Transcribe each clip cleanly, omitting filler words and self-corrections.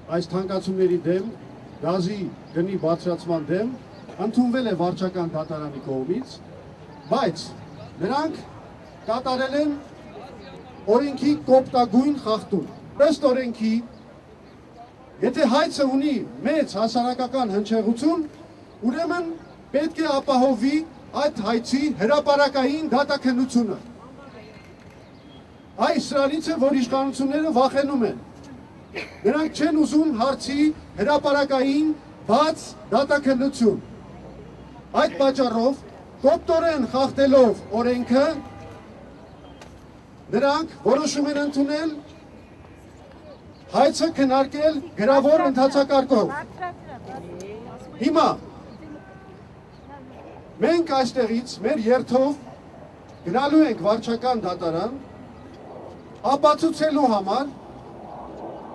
այս թանկացումների դեմ, գազի գնի բարձրացման դեմ, ընդունվել է վարչական դատարանի կողմից, բայց նրանք կատարել են օրենքի կոպտագույն խախտում։ Ըստ օրենքի, եթե հայցը ունի մեծ հասարակական հնչեղություն, ուրեմն պետք է ապահովի այդ հայցի հրապարակային դատաքննությունը։ Այս սրանից է, որ իշխանությունները վախենում են։ Նրանք չեն ուզում հարցի հրապարակային բաց դատաքննություն։ Այդ պատճառով, կոպտորեն խախտելով օրենքը, նրանք որոշում են ընդունել հայցը քննարկել գրավոր ընթացակարգով։ Հիմա մենք այստեղից մեր երթով գնալու ենք վարչական դատարան, ապացուցելու համար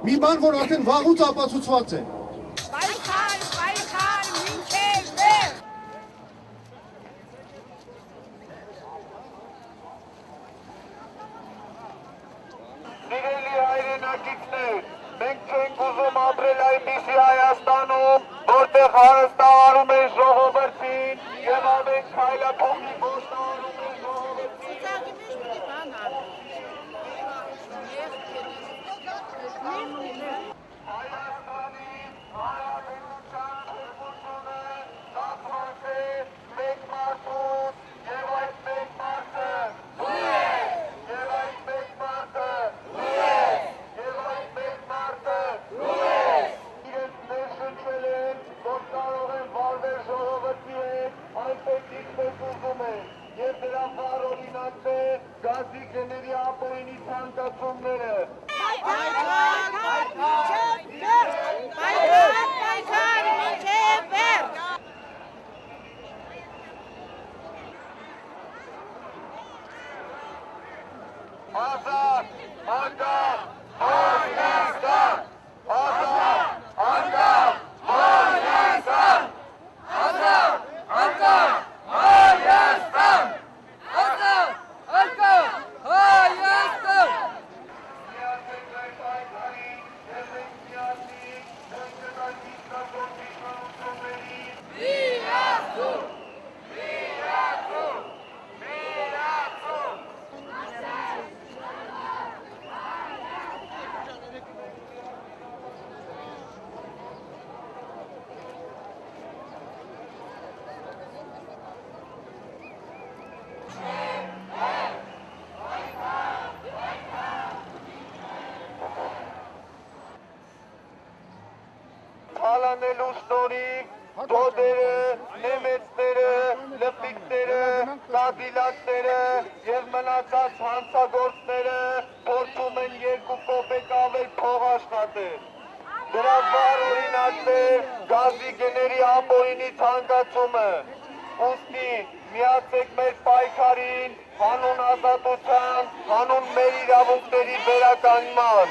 մի բան, որ արդեն վաղուց ապացուցված է։ Պայքար, մինչև վեր։ Սիրելի հայրենակիցներ, մենք չենք ուզում ապրել այնպիսի Հայաստանում, որտեղ հարստահարում են ժողովրդին և ամեն քայլափոխի ոստահարում են ժողովրդին։ Հայաստանի Հանրապետության փոփոխությունը ստացված է մեկ մարդուց և այդ մեկ մարդը դու ես, և այդ մեկ մարդը դու ես, և այդ մեկ մարդը դու ես։ Իրենց ներշնչել են, որ կարող են վարվել ժողովրդի հետ, այնպես ինչպես ուզում են, և դրա վառ օրինակն է գազի գների ապօրինի ցանկացումները։ Պայքար, մինչև վեր։ Ազատ, անկախ, Հայաստան! Ազատ, անկախ, Հայաստան! Ազատ, անկախ, Հայաստան! Ազատ, անկախ, Հայաստան! Միացեք մեր պայքարին, և մենք միասին կնկատենք իսկական իշխանությունների Միացում, Թալանելու շնորհիվ դոդերը, նեմեցները, լպիկները, կադիլակները և մնացած հանցագործները փորձում են 2 կոպեկ ավել փող աշխատել։ Դրա վառ օրինակն է գազի գների ապօրինի ցանկացումը։ Ուստի միացեք մեր պայքարին հանուն ազատության, հանուն մեր իրավունքների վերականգնման։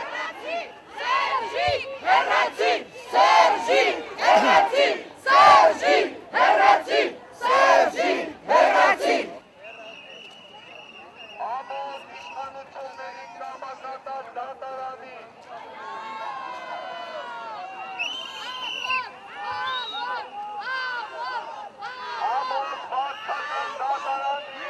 Հեռացի, Սերժի, հեռացի, Սերժի, հեռացի, Սերժի, հեռացի։ Ամոթ իշխանությունների կամակատար դատարանի ամոթ վարչական դատարանի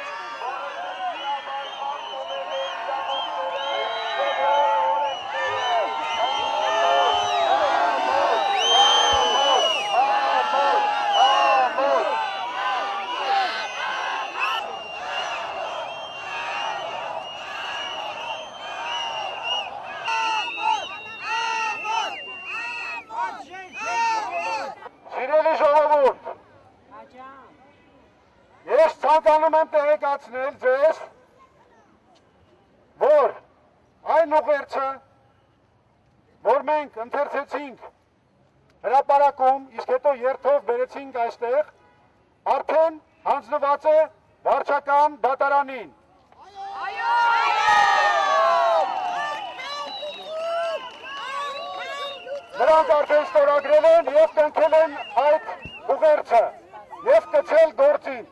Սիրելի ժողովուրդ, ես ցանկանում եմ տեղեկացնել ձեզ, որ այն ուղերձը, որ մենք ընթերցեցինք հրապարակում, իսկ հետո երթով բերեցինք այստեղ, արդեն հանձնված է վարչական դատարանին։ Նրանք արդեն ստորագրել են և կնքել են այդ ուղերձը և կցել գործին։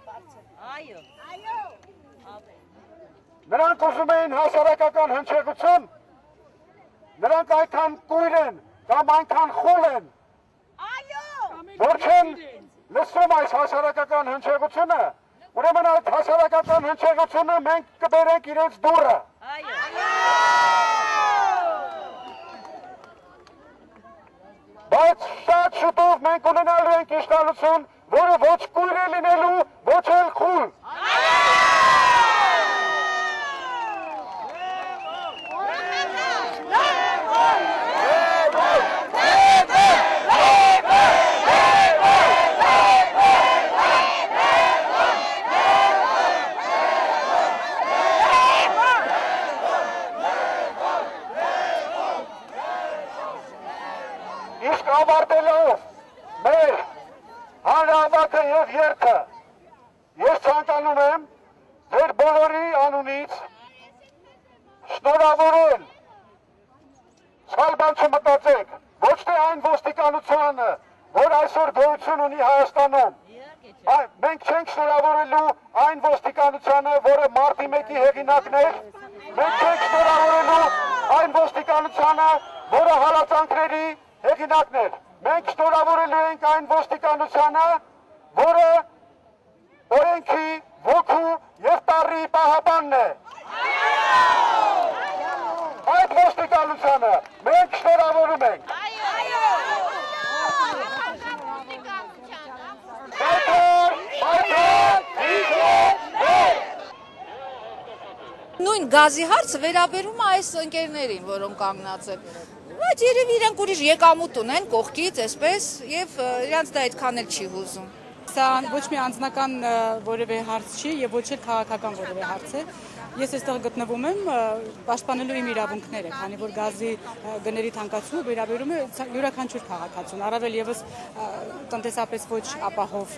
Նրանք ուզում էին հասարակական հնչեղություն, նրանք այդքան կույր են, կամ այնքան խուլ են, որ չեն լսում այս հասարակական հնչեղությունը, ուրեմն այդ հասարակական հնչեղությունը մենք կբերենք իրենց դուռը։ Բայց շատ շուտով մենք ունենալու ենք իշխանություն, որը ոչ կույր է լինելու, ոչ էլ խուլ։ Իսկ ավարտելով մեր հանրահավաքը և երթը, ես ցանկանում եմ ձեր բոլորի անունից շնորհավորել, սխալ բան չմտածեք, ոչ թե այն ոստիկանությանը, որ այսօր գոյություն ունի Հայաստանում, մենք չենք շնորհավորելու այն ոստիկանությանը, որը մարտի 1-ի հեղինակն էր, մենք չենք շնորհավորելու այն ոստիկանությանը, որը հալածանքների հեղինակն էր, մենք շնորհավորելու ենք այն ոստիկանությանը, որը օրենքի, ոգու և տառի պահապանն է։ Այդ ոստիկանությանը մենք շնորհավորում ենք։ Նույն գազի հարցը վերաբերում է այս ընկերներին, որոնք կանգնած են։ Բայց երևի իրենք ուրիշ եկամուտ ունեն կողքից, այսպես, եւ իրանց դա այդքան էլ չի հուզում։ Սա ոչ մի անձնական որևէ հարց չի եւ ոչ էլ քաղաքական որևէ հարց է։ Ես այստեղ գտնվում եմ պաշտպանելու իմ իրավունքները, քանի որ գազի գների թանկացումը վերաբերում է յուրաքանչյուր քաղաքացուն, առավել եւս տնտեսապես ոչ ապահով,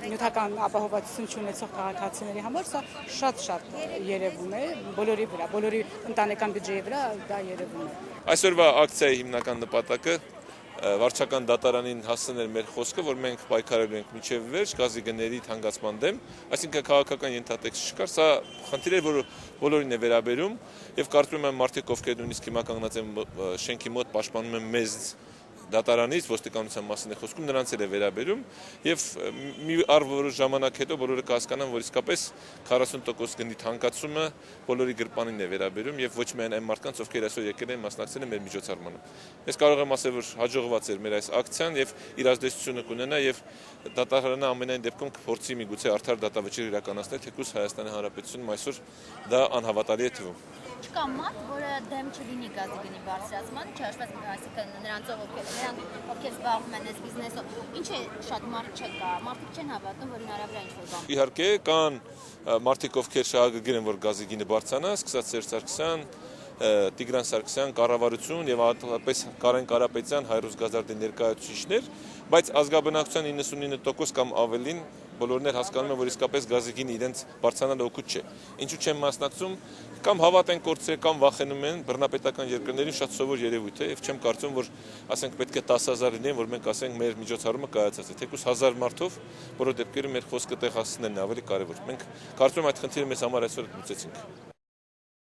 նյութական ապահովվածություն չունեցող քաղաքացիների համար սա շատ երևում է բոլորի վրա, բոլորի ընտանեկան բյուջեի վրա դա երևում է։ Այսօրվա ակցիայի հիմնական նպատակը վարչական դատարանին հասցնել մեր խոսքը, որ մենք պայքարելու ենք մինչև վերջ գազի գների թանկացման դեմ, այսինքն քաղաքական ենթատեքստ չկար, սա խնդիր է, որ բոլորին է վերաբերում եւ կարծում եմ մարդիկ, ովքեր նույնիսկ հիմա կանգնած են շենքի մոտ պաշտպանում են մեզ դատարանից, ոստիկանության մասին է խոսքում, նրանց էլ է վերաբերում եւ մի առ-որոշ ժամանակ հետո բոլորը կհասկանան, որ իսկապես 40% գնի թանկացումը բոլորի գրպանին է վերաբերում եւ ոչ միայն այն մարդկանց, ովքեր այսօր եկել են մասնակցել են մեր միջոցառմանը։ Ես կարող եմ ասել, որ հաջողված էր մեր այս ակցիան եւ իր ազդեցությունը կունենա եւ դատարանը ամենայն դեպքում կփորձի միգուցե արդար դատավճիռ իրականացնել, թեկուզ Հայաստանի Հանրապետությունում այսօր դա անհավատալի է թվում։ Չկա մարդ, որը դեմ չլինի գազի գնի բարձրացման, չհաշված, այսինքն նրանց ովքեր զբաղվում են այս բիզնեսով, ինչ է շատ մարդ չկա, մարդիկ չեն հավատում, որ հնարավոր է ինչ-որ բան։ Իհարկե կան մարդիկ, ովքեր շահագրգիռ են, որ գազի գինը բարձրանա, սկսած Սերժ Սարգսյան, Տիգրան Սարգսյան, կառավարություն եւ հատկապես Կարեն Կարապետյան, Հայրուս Գազարդի ներկայացուցիչներ, բայց ազգաբնակչության 99% կամ ավելին բոլորն էլ հասկանում են, որ իսկապես գազի գինը իրենց բարձրանալը օգուտ չէ։ Ինչու չեն մասնակցում, կամ հավատ են կորցրել, կամ վախենում են, բռնապետական երկրներին շատ սովոր երևույթ է եւ չեմ կարծում, որ ասենք պետք է 10,000 լինեն, որ մենք ասենք մեր միջոցառումը կայացած է։ Թեկուզ 1000 մարդով բոլոր դեպքերում մեր խոսքը տեղ հասցնելն է ավելի կարեւոր։ Մենք կարծում եմ այդ խնդիրը մեզ համար այսօր լուծեցինք։